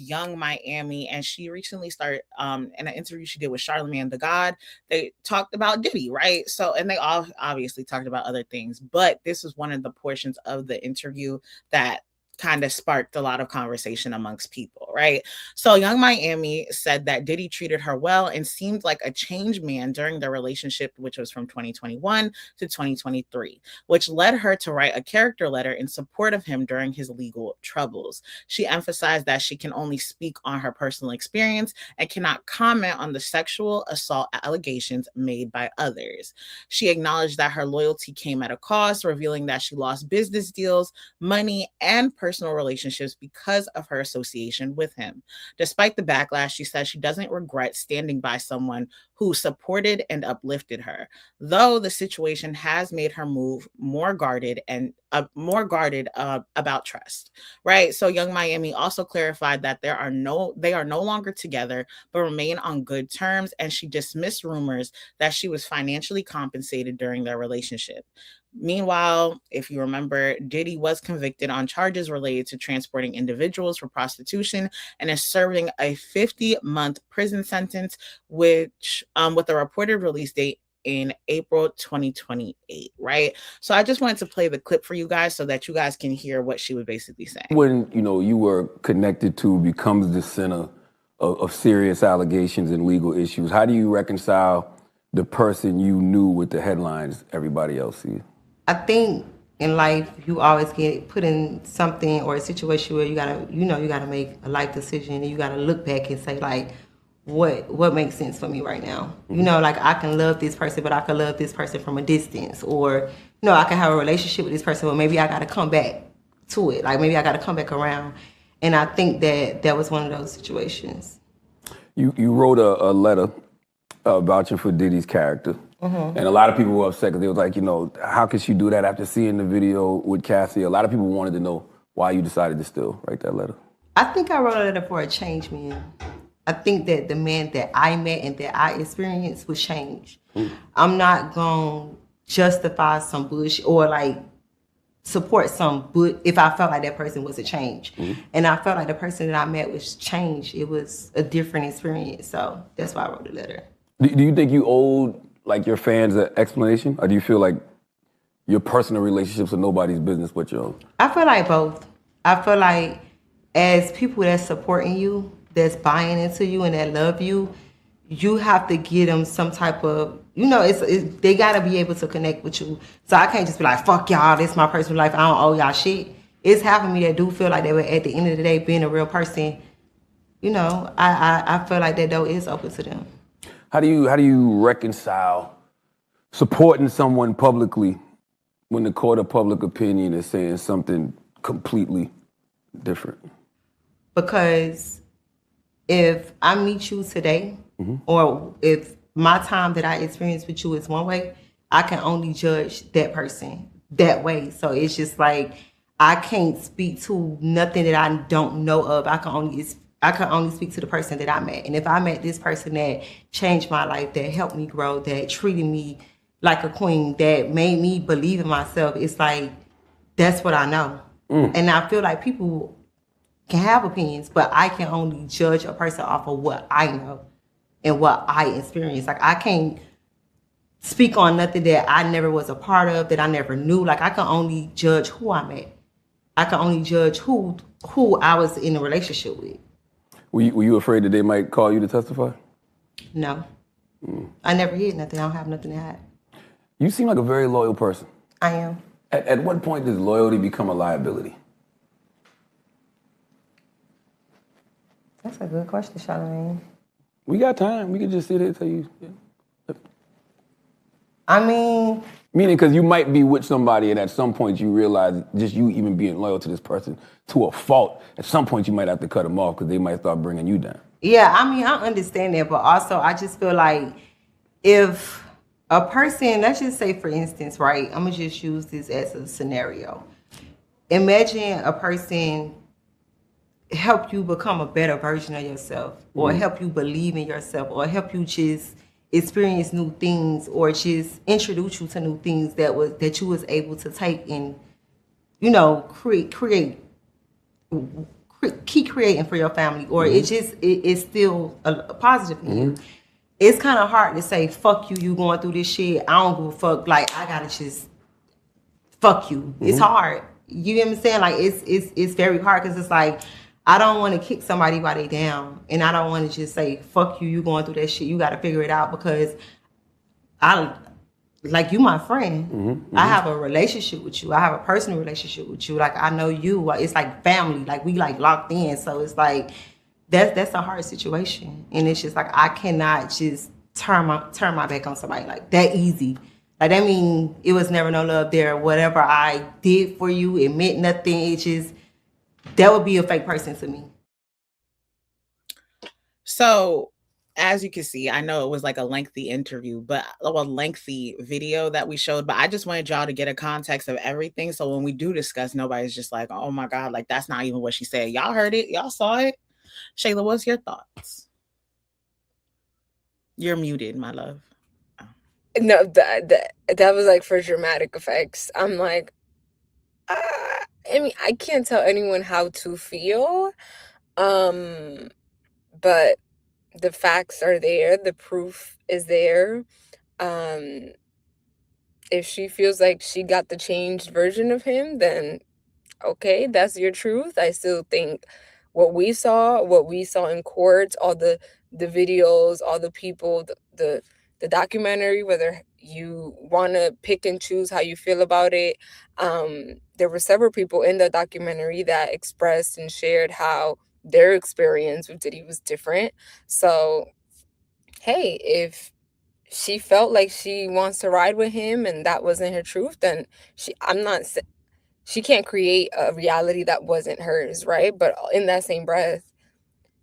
Young Miami, and she recently started in an interview she did with Charlamagne the God. They talked about Diddy, right? So, and they all obviously talked about other things, but this was one of the portions of the interview that kind of sparked a lot of conversation amongst people, right? So Young Miami said that Diddy treated her well and seemed like a changed man during their relationship, which was from 2021 to 2023, which led her to write a character letter in support of him during his legal troubles. She emphasized that she can only speak on her personal experience and cannot comment on the sexual assault allegations made by others. She acknowledged that her loyalty came at a cost, revealing that she lost business deals, money, and personal relationships because of her association with him. Despite the backlash, she says she doesn't regret standing by someone who supported and uplifted her, though the situation has made her move more guarded and about trust. Right. So Young Miami also clarified that they are no longer together, but remain on good terms, and she dismissed rumors that she was financially compensated during their relationship. Meanwhile, if you remember, Diddy was convicted on charges related to transporting individuals for prostitution and is serving a 50-month prison sentence, which with a reported release date in April 2028, right? So I just wanted to play the clip for you guys so that you guys can hear what she was basically saying. When, you were connected to becomes the center of serious allegations and legal issues, how do you reconcile the person you knew with the headlines everybody else sees? I think in life, you always get put in something or a situation where you gotta make a life decision, and you gotta look back and say, like, what makes sense for me right now? Mm-hmm. Like, I can love this person, but I can love this person from a distance, or I can have a relationship with this person, but maybe I gotta come back to it. Like, maybe I gotta come back around. And I think that was one of those situations. You wrote a letter vouching for Diddy's character. Mm-hmm. And a lot of people were upset because they was like, how could she do that after seeing the video with Cassie? A lot of people wanted to know why you decided to still write that letter. I think I wrote a letter for a change man. I think that the man that I met and that I experienced would change. Mm. I'm not going to justify some bullshit or like support some if I felt like that person was a change. Mm-hmm. And I felt like the person that I met was changed. It was a different experience. So that's why I wrote the letter. Do you think you owed your fans an explanation? Or do you feel like your personal relationships are nobody's business but your own? I feel like both. I feel like as people that's supporting you, that's buying into you and that love you, you have to give them some type of, they got to be able to connect with you. So I can't just be like, fuck y'all, this is my personal life, I don't owe y'all shit. It's half of me that do feel like they were, at the end of the day, being a real person, I feel like that door is open to them. How do you reconcile supporting someone publicly when the court of public opinion is saying something completely different? Because if I meet you today, mm-hmm. or if my time that I experience with you is one way, I can only judge that person that way. So it's just like, I can't speak to nothing that I don't know of. I can only speak to the person that I met. And if I met this person that changed my life, that helped me grow, that treated me like a queen, that made me believe in myself, it's like, that's what I know. Mm. And I feel like people can have opinions, but I can only judge a person off of what I know and what I experienced. Like, I can't speak on nothing that I never was a part of, that I never knew. Like, I can only judge who I met. I can only judge who I was in a relationship with. Were you afraid that they might call you to testify? No. Mm. I never hid nothing. I don't have nothing to hide. You seem like a very loyal person. I am. At what point does loyalty become a liability? That's a good question, Charlamagne. We got time. We can just sit here and tell you. Yeah. I mean... Meaning, because you might be with somebody and at some point you realize just you even being loyal to this person to a fault, at some point you might have to cut them off because they might start bringing you down. Yeah, I mean, I understand that, but also I just feel like if a person, let's just say for instance, right, I'm going to just use this as a scenario. Imagine a person help you become a better version of yourself, or help you believe in yourself, or help you just experience new things, or just introduce you to new things that you was able to take and, create keep creating for your family, or it's still a positive for you. It's kind of hard to say fuck you going through this shit, I don't give a fuck, like I gotta just fuck you. It's hard. You get what I'm saying? Like it's very hard, because it's like I don't want to kick somebody while they down, and I don't want to just say fuck you going through that shit, you got to figure it out, because I like you my friend. I have a relationship with you. I have a personal relationship with you. Like I know you. It's like family. Like we like locked in. So it's like that's a hard situation. And it's just like I cannot just turn my back on somebody like that easy. Like that mean it was never no love there. Whatever I did for you, it meant nothing. It just that would be a fake person to me. So, as you can see, I know it was like a lengthy interview, but a lengthy video that we showed, but I just wanted y'all to get a context of everything. So when we do discuss, nobody's just like, oh my God, like that's not even what she said. Y'all heard it, y'all saw it. Shayla, what's your thoughts? You're muted, my love. No, that was like for dramatic effects. I'm like, I mean, I can't tell anyone how to feel, but the facts are there, the proof is there. If she feels like she got the changed version of him, then okay, that's your truth. I still think what we saw in court, all the videos, all the people, the documentary, whether you want to pick and choose how you feel about it, there were several people in the documentary that expressed and shared how their experience with Diddy was different. So, hey, if she felt like she wants to ride with him and that wasn't her truth, then she can't create a reality that wasn't hers, right? But in that same breath,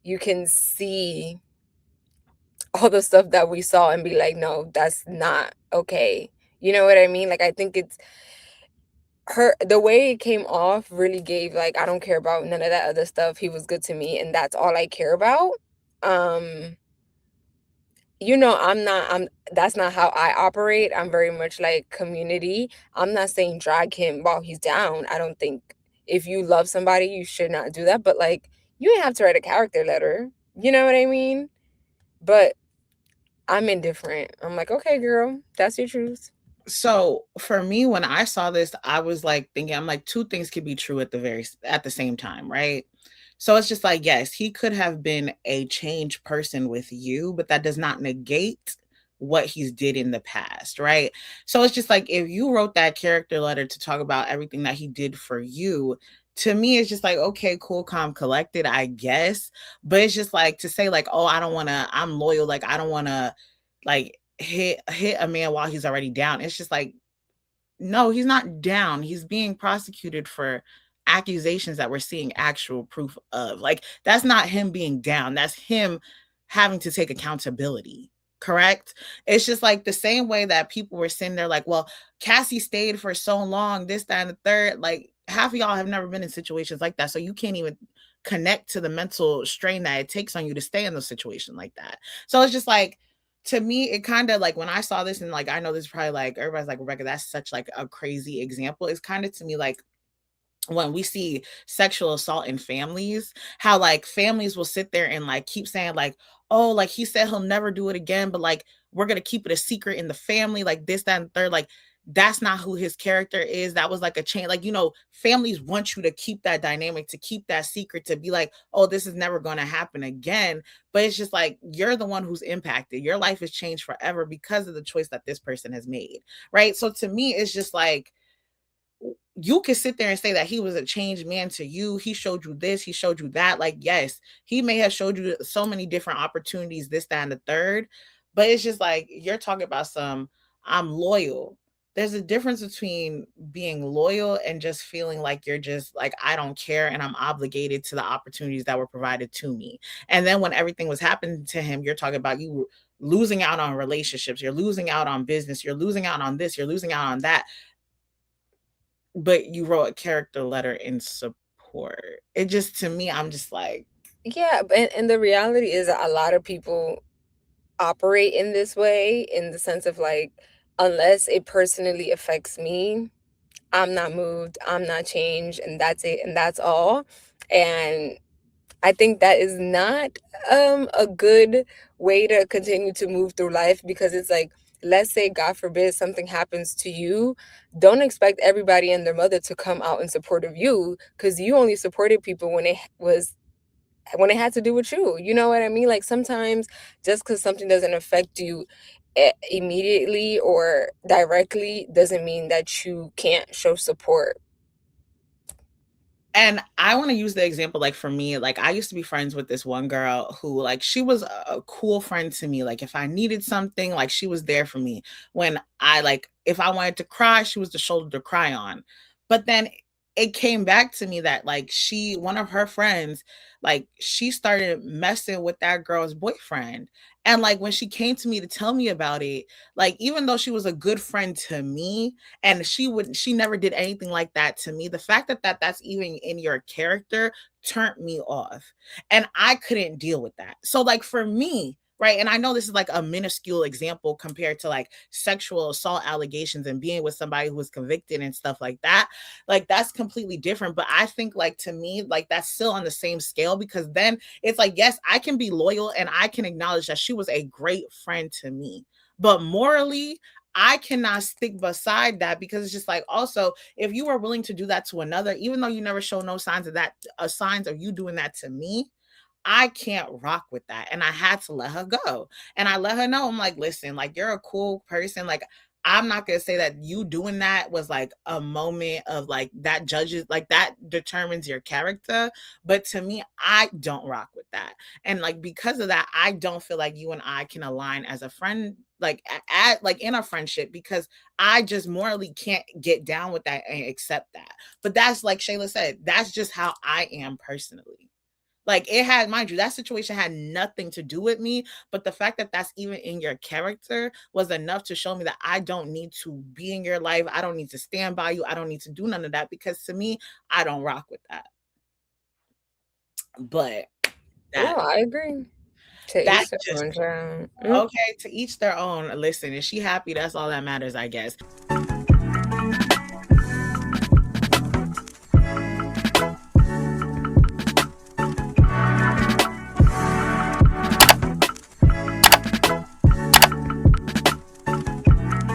you can see all the stuff that we saw and be like, no, that's not okay. You know what I mean? Like, I think it's the way it came off really gave, like, I don't care about none of that other stuff. He was good to me, and that's all I care about. That's not how I operate. I'm very much like community. I'm not saying drag him while he's down. I don't think if you love somebody, you should not do that. But like, you didn't have to write a character letter. You know what I mean? But I'm indifferent. I'm like, okay, girl, that's your truth. So for me, when I saw this, I was like thinking, I'm like, two things could be true at the same time, right? So it's just like, yes, he could have been a changed person with you, but that does not negate what he's did in the past, right? So it's just like if you wrote that character letter to talk about everything that he did for you, to me it's just like, okay, cool, calm, collected, I guess. But it's just like to say like, oh, I'm loyal, like I don't want to like hit a man while he's already down. It's just like, no, he's not down. He's being prosecuted for accusations that we're seeing actual proof of. Like, that's not him being down. That's him having to take accountability. Correct? It's just like the same way that people were sitting there like, well, Cassie stayed for so long, this, that, and the third. Like, half of y'all have never been in situations like that. So you can't even connect to the mental strain that it takes on you to stay in those situations like that. So it's just like, to me, it kind of like when I saw this, and like I know this is probably like everybody's like, Rebecca, that's such like a crazy example. It's kind of to me like when we see sexual assault in families, how like families will sit there and like keep saying like, oh, like he said he'll never do it again, but like we're gonna keep it a secret in the family, like this, that, and third. Like that's not who his character is. That was like a chain. Like, families want you to keep that dynamic, to keep that secret, to be like, oh, this is never gonna happen again. But it's just like you're the one who's impacted. Your life has changed forever because of the choice that this person has made. Right. So to me, it's just like you could sit there and say that he was a changed man to you. He showed you this, he showed you that. Like, yes, he may have showed you so many different opportunities, this, that, and the third. But it's just like you're talking about I'm loyal. There's a difference between being loyal and just feeling like you're just like, I don't care and I'm obligated to the opportunities that were provided to me. And then when everything was happening to him, you're talking about you losing out on relationships, you're losing out on business, you're losing out on this, you're losing out on that. But you wrote a character letter in support. It just, to me, I'm just like, yeah. And the reality is that a lot of people operate in this way, in the sense of like, unless it personally affects me, I'm not moved, I'm not changed, and that's it, and that's all. And I think that is not a good way to continue to move through life, because it's like, let's say God forbid something happens to you, don't expect everybody and their mother to come out in support of you, because you only supported people when it had to do with you. You know what I mean? Like, sometimes just because something doesn't affect you immediately or directly doesn't mean that you can't show support. And I want to use the example, like, for me, like, I used to be friends with this one girl who, like, she was a cool friend to me. Like, if I needed something, like, she was there for me. When I, like, if I wanted to cry, she was the shoulder to cry on. But then it came back to me that, like, one of her friends, like, she started messing with that girl's boyfriend. And, like, when she came to me to tell me about it, like, even though she was a good friend to me, and she never did anything like that to me, the fact that that's even in your character turned me off, and I couldn't deal with that. So, like, for me, right, and I know this is like a minuscule example compared to like sexual assault allegations and being with somebody who was convicted and stuff like that, like, that's completely different. But I think, like, to me, like, that's still on the same scale, because then it's like, yes, I can be loyal and I can acknowledge that she was a great friend to me, but morally, I cannot stick beside that, because it's just like, also, if you are willing to do that to another, even though you never show no signs of that, signs of you doing that to me, I can't rock with that. And I had to let her go. And I let her know, I'm like, listen, like, you're a cool person. Like, I'm not gonna say that you doing that was like a moment of like that judges, like, that determines your character. But to me, I don't rock with that. And like, because of that, I don't feel like you and I can align as a friend, like like in a friendship, because I just morally can't get down with that and accept that. But that's, like Shayla said, that's just how I am personally. Like, it had, mind you, that situation had nothing to do with me, but the fact that that's even in your character was enough to show me that I don't need to be in your life. I don't need to stand by you. I don't need to do none of that, because to me, I don't rock with that. But No, that I agree. To that each their just own, child. okay, to each their own. Listen, is she happy? That's all that matters, I guess.